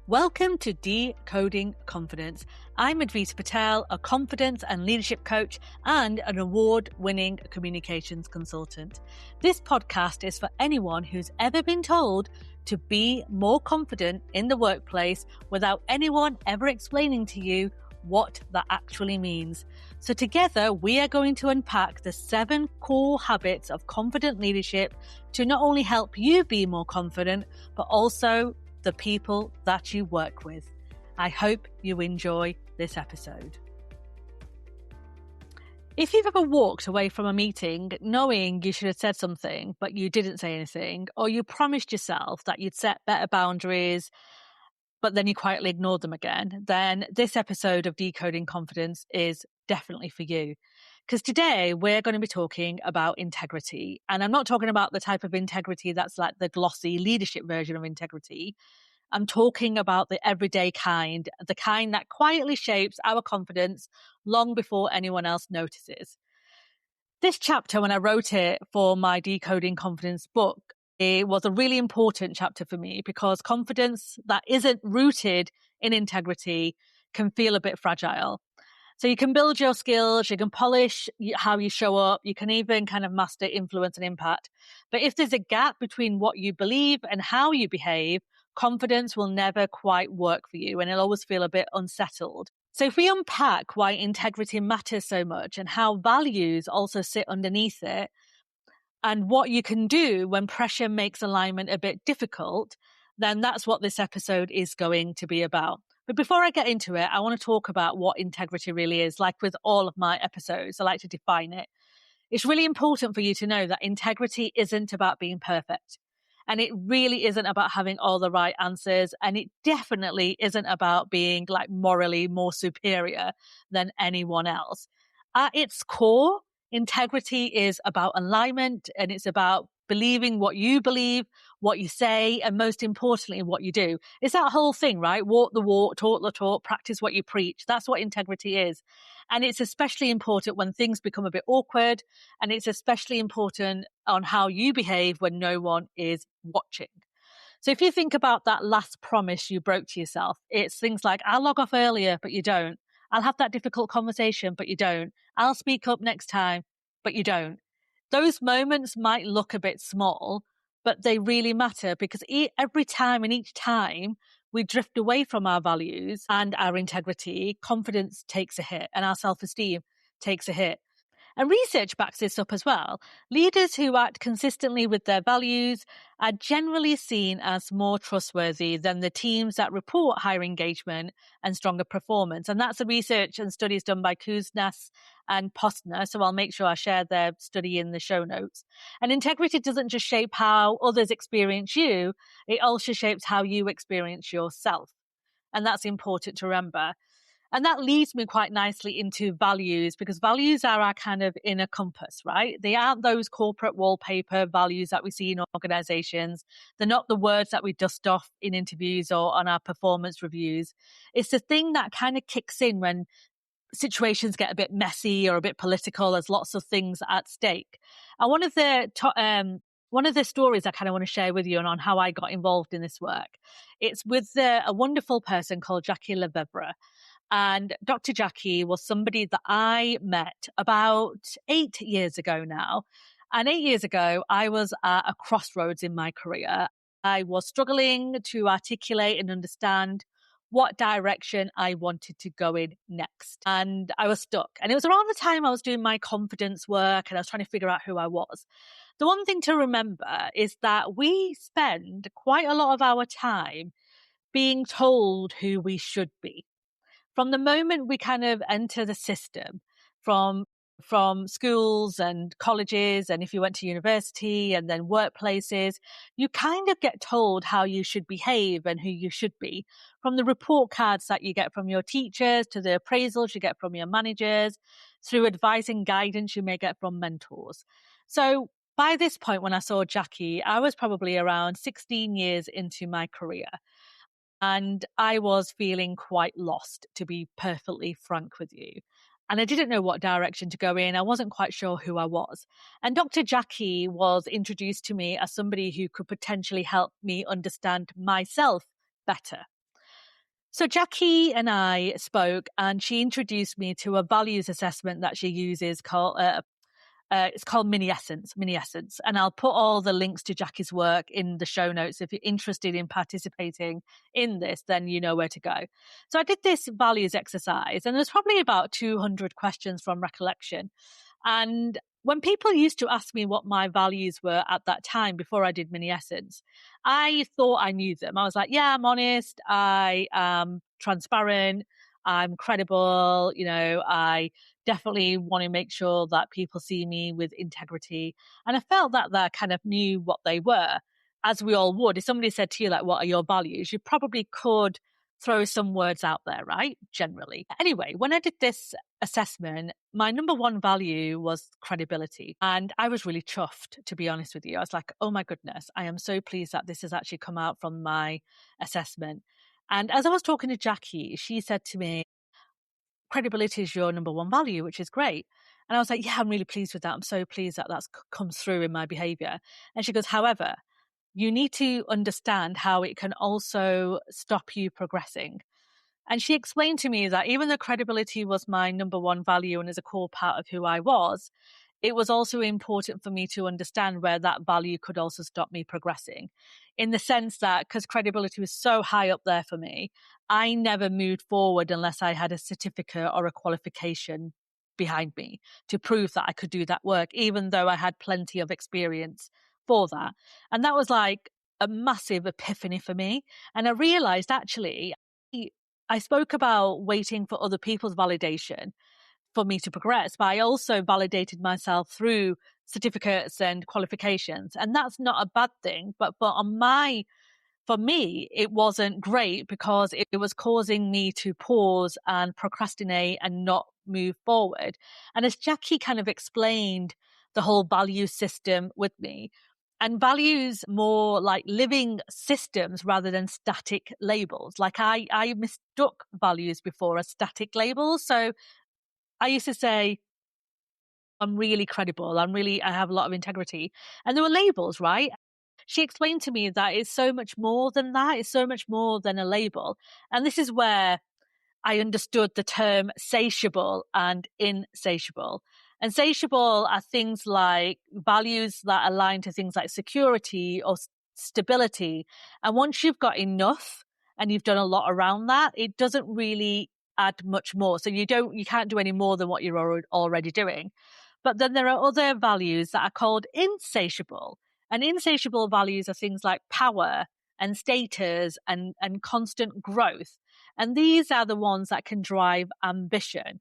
Welcome to Decoding Confidence. I'm Advita Patel, a confidence and leadership coach and an award-winning communications consultant. This podcast is for anyone who's ever been told to be more confident in the workplace without anyone ever explaining to you what that actually means. So together, we are going to unpack the 7 core habits of confident leadership to not only help you be more confident, but also the people that you work with. I hope you enjoy this episode. If you've ever walked away from a meeting knowing you should have said something, but you didn't say anything, or you promised yourself that you'd set better boundaries, but then you quietly ignored them again, then this episode of Decoding Confidence is definitely for you. Because today we're going to be talking about integrity. And I'm not talking about the type of integrity that's like the glossy leadership version of integrity. I'm talking about the everyday kind, the kind that quietly shapes our confidence long before anyone else notices. This chapter, when I wrote it for my Decoding Confidence book, it was a really important chapter for me because confidence that isn't rooted in integrity can feel a bit fragile. So you can build your skills, you can polish how you show up, you can even kind of master influence and impact. But if there's a gap between what you believe and how you behave, confidence will never quite work for you and it'll always feel a bit unsettled. So if we unpack why integrity matters so much and how values also sit underneath it, and what you can do when pressure makes alignment a bit difficult, then that's what this episode is going to be about. But before I get into it, I want to talk about what integrity really is. Like with all of my episodes, I like to define it. It's really important for you to know that integrity isn't about being perfect. And it really isn't about having all the right answers. And it definitely isn't about being like morally more superior than anyone else. At its core, integrity is about alignment and it's about believing what you believe, what you say, and most importantly, what you do. It's that whole thing, right? Walk the walk, talk the talk, practice what you preach. That's what integrity is. And it's especially important when things become a bit awkward. And it's especially important on how you behave when no one is watching. So if you think about that last promise you broke to yourself, it's things like, I'll log off earlier, but you don't. I'll have that difficult conversation, but you don't. I'll speak up next time, but you don't. Those moments might look a bit small, but they really matter because every time and each time we drift away from our values and our integrity, confidence takes a hit and our self-esteem takes a hit. And research backs this up as well. Leaders who act consistently with their values are generally seen as more trustworthy than the teams that report higher engagement and stronger performance. And that's the research and studies done by Kuznets and Postner. So I'll make sure I share their study in the show notes. And integrity doesn't just shape how others experience you, it also shapes how you experience yourself. And that's important to remember. And that leads me quite nicely into values because values are our kind of inner compass, right? They aren't those corporate wallpaper values that we see in organizations. They're not the words that we dust off in interviews or on our performance reviews. It's the thing that kind of kicks in when situations get a bit messy or a bit political. There's lots of things at stake. And one of the stories I kind of want to share with you on how I got involved in this work, it's with a wonderful person called Jackie Le Fevre. And Dr. Jackie was somebody that I met about 8 years ago now. And 8 years ago, I was at a crossroads in my career. I was struggling to articulate and understand what direction I wanted to go in next. And I was stuck. And it was around the time I was doing my confidence work and I was trying to figure out who I was. The one thing to remember is that we spend quite a lot of our time being told who we should be. From the moment we kind of enter the system, from schools and colleges, and if you went to university and then workplaces, you kind of get told how you should behave and who you should be. From the report cards that you get from your teachers to the appraisals you get from your managers, through advice and guidance you may get from mentors. So by this point, when I saw Jackie, I was probably around 16 years into my career. And I was feeling quite lost, to be perfectly frank with you. And I didn't know what direction to go in. I wasn't quite sure who I was. And Dr. Jackie was introduced to me as somebody who could potentially help me understand myself better. So Jackie and I spoke, and she introduced me to a values assessment that she uses called it's called Mini Essence. And I'll put all the links to Jackie's work in the show notes. If you're interested in participating in this, then you know where to go. So I did this values exercise, and there's probably about 200 questions from recollection. And when people used to ask me what my values were at that time before I did Mini Essence, I thought I knew them. I was like, yeah, I'm honest. I am transparent. I'm credible. I definitely want to make sure that people see me with integrity. And I felt that I kind of knew what they were, as we all would. If somebody said to you, like, what are your values? You probably could throw some words out there, right? Generally. Anyway, when I did this assessment, my number one value was credibility. And I was really chuffed, to be honest with you. I was like, oh my goodness, I am so pleased that this has actually come out from my assessment. And as I was talking to Jackie, she said to me, credibility is your number one value, which is great. And I was like, yeah, I'm really pleased with that. I'm so pleased that that's comes through in my behavior. And she goes, however, you need to understand how it can also stop you progressing. And she explained to me that even though credibility was my number one value and is a core part of who I was, it was also important for me to understand where that value could also stop me progressing. In the sense that, because credibility was so high up there for me, I never moved forward unless I had a certificate or a qualification behind me to prove that I could do that work, even though I had plenty of experience for that. And that was like a massive epiphany for me. And I realized actually, I spoke about waiting for other people's validation for me to progress, but I also validated myself through certificates and qualifications. And that's not a bad thing. But for me, it wasn't great because it was causing me to pause and procrastinate and not move forward. And as Jackie kind of explained the whole value system with me, and values more like living systems rather than static labels. Like I mistook values before as static labels. So I used to say, I'm really credible. I have a lot of integrity. And there were labels, right? She explained to me that it's so much more than that. It's so much more than a label. And this is where I understood the term satiable and insatiable. And satiable are things like values that align to things like security or stability. And once you've got enough and you've done a lot around that, it doesn't really add much more. So you can't do any more than what you're already doing. But then there are other values that are called insatiable. And insatiable values are things like power and status and constant growth. And these are the ones that can drive ambition.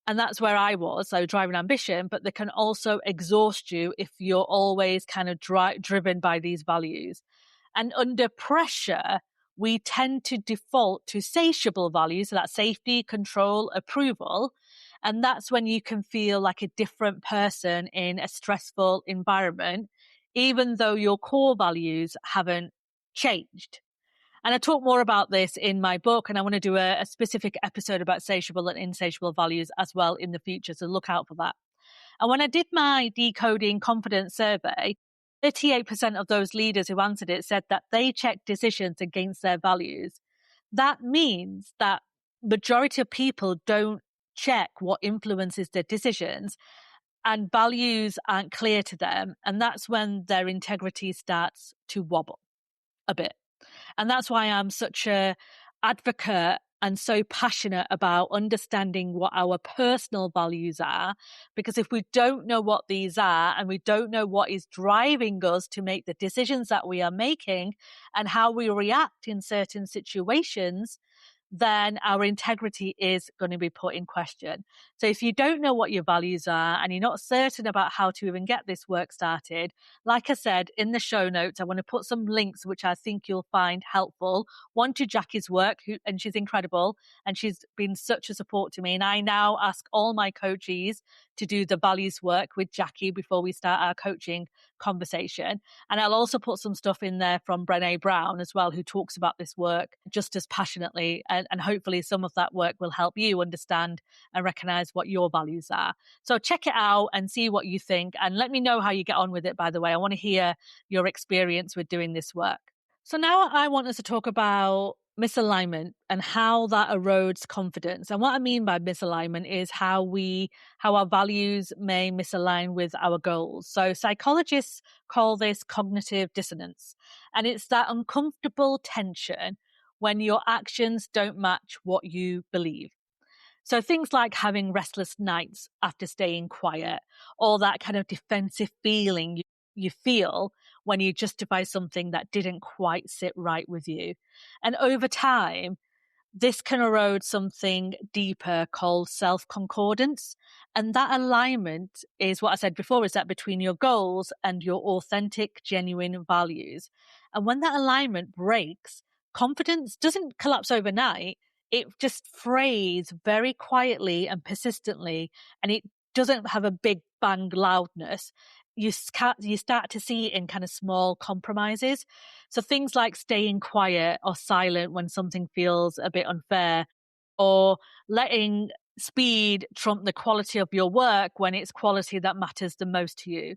And that's where I was. So driving ambition, but they can also exhaust you if you're always kind of driven by these values. And under pressure, we tend to default to satiable values. So that's safety, control, approval. And that's when you can feel like a different person in a stressful environment, even though your core values haven't changed. And I talk more about this in my book, and I want to do a specific episode about satiable and insatiable values as well in the future. So look out for that. And when I did my decoding confidence survey, 38% of those leaders who answered it said that they checked decisions against their values. That means that majority of people don't check what influences their decisions, and values aren't clear to them. And that's when their integrity starts to wobble a bit. And that's why I'm such a advocate and so passionate about understanding what our personal values are. Because if we don't know what these are and we don't know what is driving us to make the decisions that we are making and how we react in certain situations, then our integrity is going to be put in question. So if you don't know what your values are and you're not certain about how to even get this work started, like I said, in the show notes, I want to put some links which I think you'll find helpful. One, to Jackie's work, and she's incredible, and she's been such a support to me. And I now ask all my coachees to do the values work with Jackie before we start our coaching conversation. And I'll also put some stuff in there from Brené Brown as well, who talks about this work just as passionately. And hopefully some of that work will help you understand and recognize what your values are. So check it out and see what you think. And let me know how you get on with it, by the way. I want to hear your experience with doing this work. So now I want us to talk about misalignment and how that erodes confidence. And what I mean by misalignment is how our values may misalign with our goals. So psychologists call this cognitive dissonance. And it's that uncomfortable tension when your actions don't match what you believe. So things like having restless nights after staying quiet, or that kind of defensive feeling you feel when you justify something that didn't quite sit right with you. And over time, this can erode something deeper called self-concordance. And that alignment is what I said before, is that between your goals and your authentic, genuine values. And when that alignment breaks, confidence doesn't collapse overnight. It just frays very quietly and persistently, and it doesn't have a big bang loudness. You start to see it in kind of small compromises. So things like staying quiet or silent when something feels a bit unfair, or letting speed trump the quality of your work when it's quality that matters the most to you.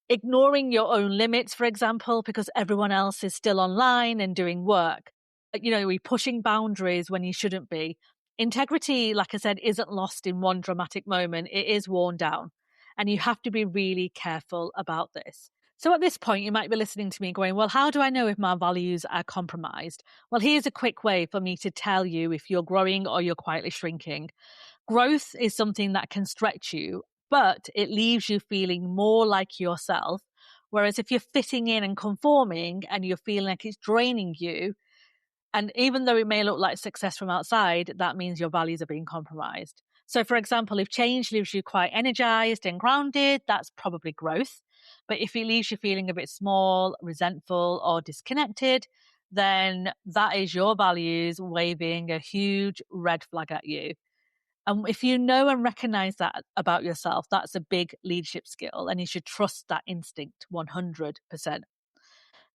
Ignoring your own limits, for example, because everyone else is still online and doing work. We're pushing boundaries when you shouldn't be. Integrity, like I said, isn't lost in one dramatic moment. It is worn down. And you have to be really careful about this. So at this point, you might be listening to me going, well, how do I know if my values are compromised? Well, here's a quick way for me to tell you if you're growing or you're quietly shrinking. Growth is something that can stretch you, but it leaves you feeling more like yourself. Whereas if you're fitting in and conforming and you're feeling like it's draining you, and even though it may look like success from outside, that means your values are being compromised. So for example, if change leaves you quite energized and grounded, that's probably growth. But if it leaves you feeling a bit small, resentful, or disconnected, then that is your values waving a huge red flag at you. And if you know and recognize that about yourself, that's a big leadership skill, and you should trust that instinct 100%.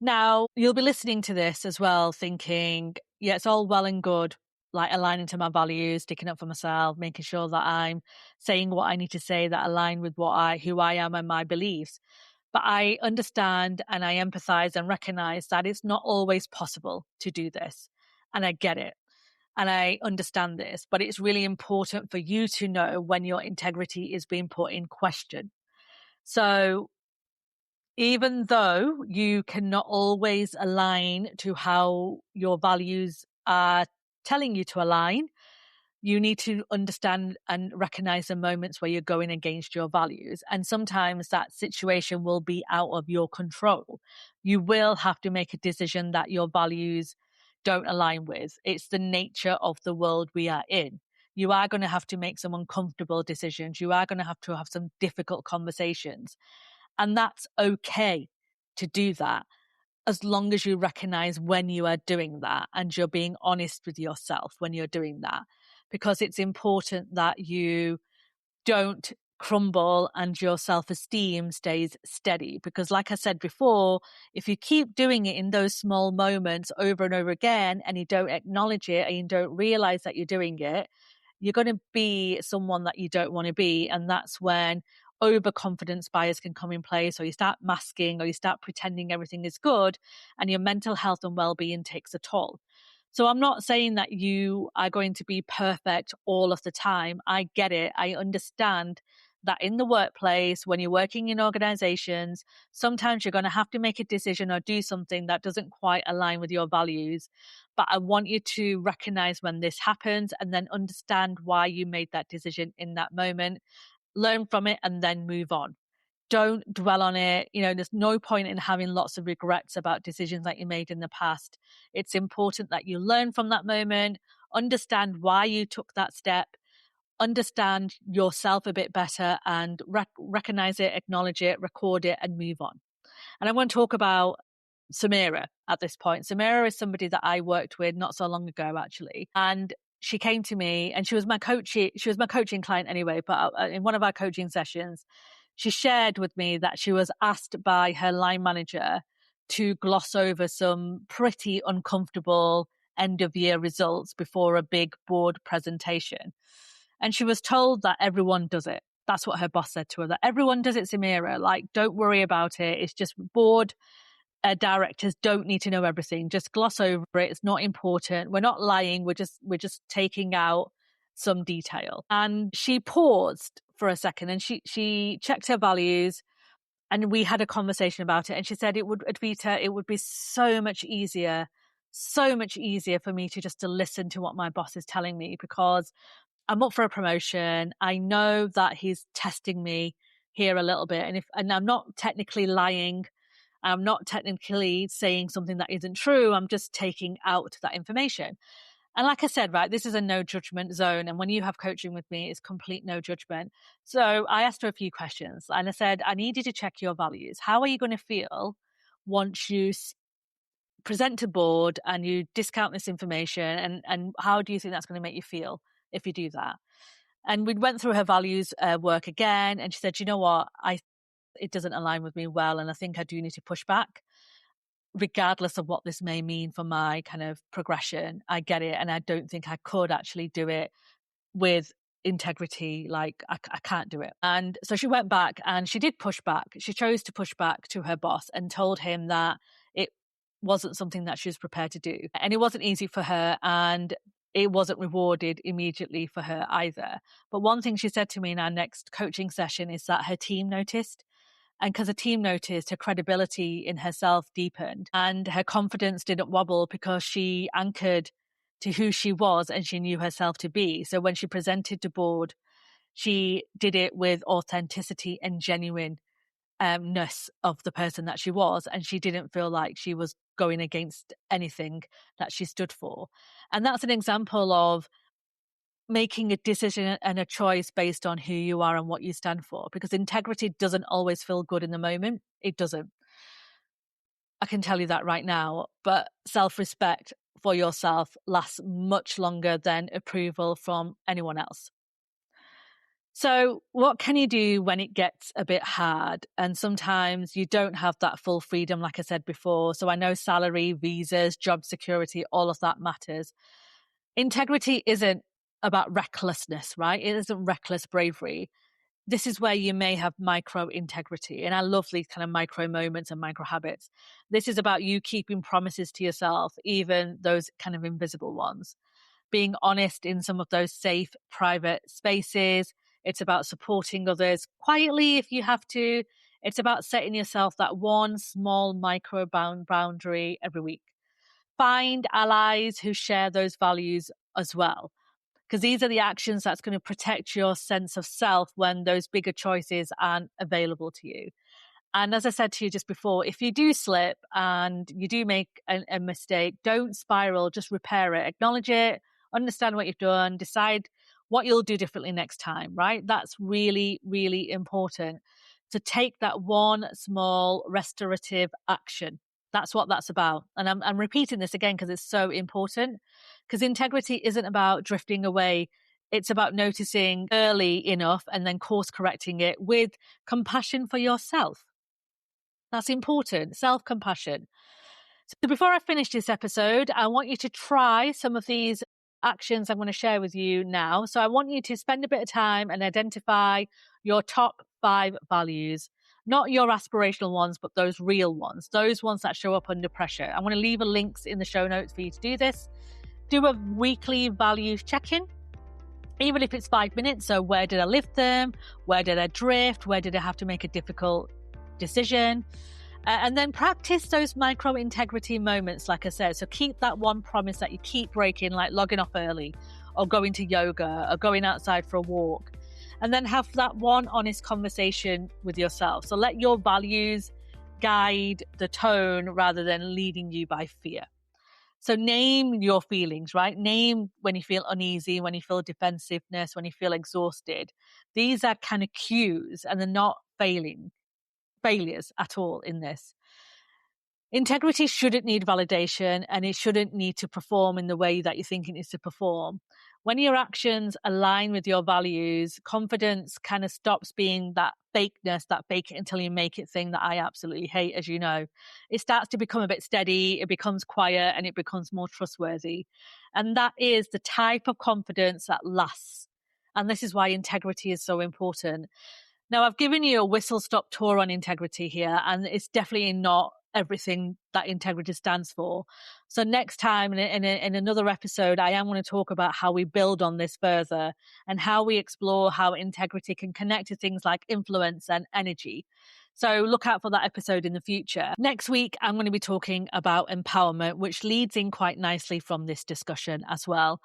Now, you'll be listening to this as well thinking, yeah, it's all well and good, like aligning to my values, sticking up for myself, making sure that I'm saying what I need to say that align with who I am and my beliefs. But I understand and I empathize and recognize that it's not always possible to do this. And I get it. And I understand this, but it's really important for you to know when your integrity is being put in question. So even though you cannot always align to how your values are telling you to align, you need to understand and recognize the moments where you're going against your values. And sometimes that situation will be out of your control. You will have to make a decision that your values don't align with. It's the nature of the world we are in. You are going to have to make some uncomfortable decisions. You are going to have some difficult conversations. And that's okay to do that, as long as you recognize when you are doing that and you're being honest with yourself when you're doing that, because it's important that you don't crumble and your self-esteem stays steady. Because like I said before, if you keep doing it in those small moments over and over again and you don't acknowledge it and you don't realize that you're doing it, you're going to be someone that you don't want to be. And that's when overconfidence bias can come in place, or you start masking, or you start pretending everything is good, and your mental health and well-being takes a toll. So I'm not saying that you are going to be perfect all of the time. I get it. I understand that in the workplace, when you're working in organizations, sometimes you're going to have to make a decision or do something that doesn't quite align with your values. But I want you to recognize when this happens and then understand why you made that decision in that moment, learn from it, and then move on. Don't dwell on it. There's no point in having lots of regrets about decisions that you made in the past. It's important that you learn from that moment, understand why you took that step, understand yourself a bit better, and recognize it, acknowledge it, record it, and move on. And I want to talk about Samira at this point. Samira is somebody that I worked with not so long ago, actually. And she came to me, and she was my coaching client anyway, but in one of our coaching sessions, she shared with me that she was asked by her line manager to gloss over some pretty uncomfortable end of year results before a big board presentation. And she was told that everyone does it. That's what her boss said to her, that everyone does it, Samira. Like, don't worry about it. It's just board directors don't need to know everything. Just gloss over it. It's not important. We're not lying. We're just taking out some detail. And she paused for a second and she checked her values, and we had a conversation about it. And she said, Advita, it would be so much easier for me to listen to what my boss is telling me, because I'm up for a promotion. I know that he's testing me here a little bit. And I'm not technically lying. I'm not technically saying something that isn't true. I'm just taking out that information. And like I said, right, this is a no judgment zone. And when you have coaching with me, it's complete no judgment. So I asked her a few questions and I said, I need you to check your values. How are you going to feel once you present to board and you discount this information? And how do you think that's going to make you feel if you do that? And we went through her values work again. And she said, you know what? It doesn't align with me well. And I think I do need to push back, regardless of what this may mean for my kind of progression. I get it. And I don't think I could actually do it with integrity. Like I can't do it. And so she went back and she did push back. She chose to push back to her boss and told him that it wasn't something that she was prepared to do. And it wasn't easy for her, and it wasn't rewarded immediately for her either. But one thing she said to me in our next coaching session is that her team noticed. And because the team noticed, her credibility in herself deepened and her confidence didn't wobble, because she anchored to who she was and she knew herself to be. So when she presented to board, she did it with authenticity and genuineness of the person that she was. And she didn't feel like she was going against anything that she stood for. And that's an example of making a decision and a choice based on who you are and what you stand for, because integrity doesn't always feel good in the moment. It doesn't. I can tell you that right now. But self-respect for yourself lasts much longer than approval from anyone else. So what can you do when it gets a bit hard? And sometimes you don't have that full freedom, like I said before. So I know salary, visas, job security, all of that matters. Integrity isn't about recklessness, right? It isn't reckless bravery. This is where you may have micro integrity. And I love these kind of micro moments and micro habits. This is about you keeping promises to yourself, even those kind of invisible ones. Being honest in some of those safe, private spaces. It's about supporting others quietly if you have to. It's about setting yourself that one small micro boundary every week. Find allies who share those values as well, because these are the actions that's going to protect your sense of self when those bigger choices aren't available to you. And as I said to you just before, if you do slip and you do make a mistake, don't spiral, just repair it, acknowledge it, understand what you've done, decide what you'll do differently next time, right? That's really, really important, to take that one small restorative action. That's what that's about. And I'm repeating this again because it's so important, because integrity isn't about drifting away. It's about noticing early enough and then course correcting it with compassion for yourself. That's important. Self-compassion. So before I finish this episode, I want you to try some of these actions I'm going to share with you now. So I want you to spend a bit of time and identify your top 5 values. Not your aspirational ones, but those real ones, those ones that show up under pressure. I'm going to leave links in the show notes for you to do this. Do a weekly values check-in, even if it's 5 minutes. So where did I lift them? Where did I drift? Where did I have to make a difficult decision? And then practice those micro integrity moments, like I said. So keep that one promise that you keep breaking, like logging off early or going to yoga or going outside for a walk. And then have that one honest conversation with yourself. So let your values guide the tone rather than leading you by fear. So name your feelings, right? Name when you feel uneasy, when you feel defensiveness, when you feel exhausted. These are kind of cues, and they're not failures at all in this. Integrity shouldn't need validation, and it shouldn't need to perform in the way that you think it needs to perform. When your actions align with your values, confidence kind of stops being that fakeness, that fake it until you make it thing that I absolutely hate, as you know. It starts to become a bit steady, it becomes quiet, and it becomes more trustworthy. And that is the type of confidence that lasts. And this is why integrity is so important. Now, I've given you a whistle-stop tour on integrity here, and it's definitely not everything that integrity stands for. So next time in another episode, I am going to talk about how we build on this further and how we explore how integrity can connect to things like influence and energy. So look out for that episode in the future. Next week, I'm going to be talking about empowerment, which leads in quite nicely from this discussion as well.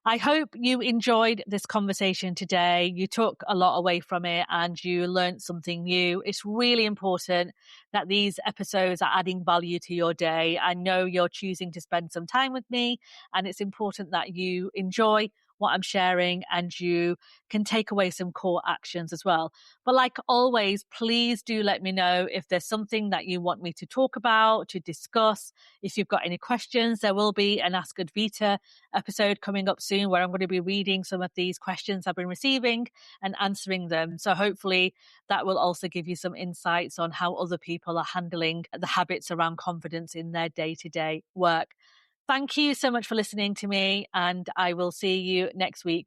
I hope you enjoyed this conversation today. You took a lot away from it and you learned something new. It's really important that these episodes are adding value to your day. I know you're choosing to spend some time with me, and it's important that you enjoy what I'm sharing and you can take away some core actions as well. But like always, please do let me know if there's something that you want me to talk about, to discuss. If you've got any questions, there will be an Ask Advita episode coming up soon where I'm going to be reading some of these questions I've been receiving and answering them. So hopefully that will also give you some insights on how other people are handling the habits around confidence in their day-to-day work. Thank you so much for listening to me, and I will see you next week.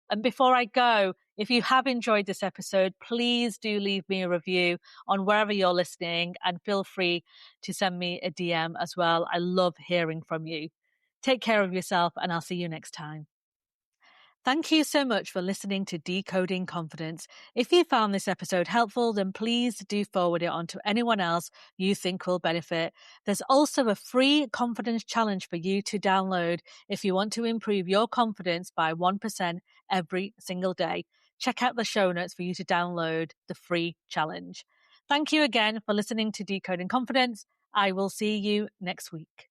And before I go, if you have enjoyed this episode, please do leave me a review on wherever you're listening, and feel free to send me a DM as well. I love hearing from you. Take care of yourself, and I'll see you next time. Thank you so much for listening to Decoding Confidence. If you found this episode helpful, then please do forward it on to anyone else you think will benefit. There's also a free confidence challenge for you to download if you want to improve your confidence by 1% every single day. Check out the show notes for you to download the free challenge. Thank you again for listening to Decoding Confidence. I will see you next week.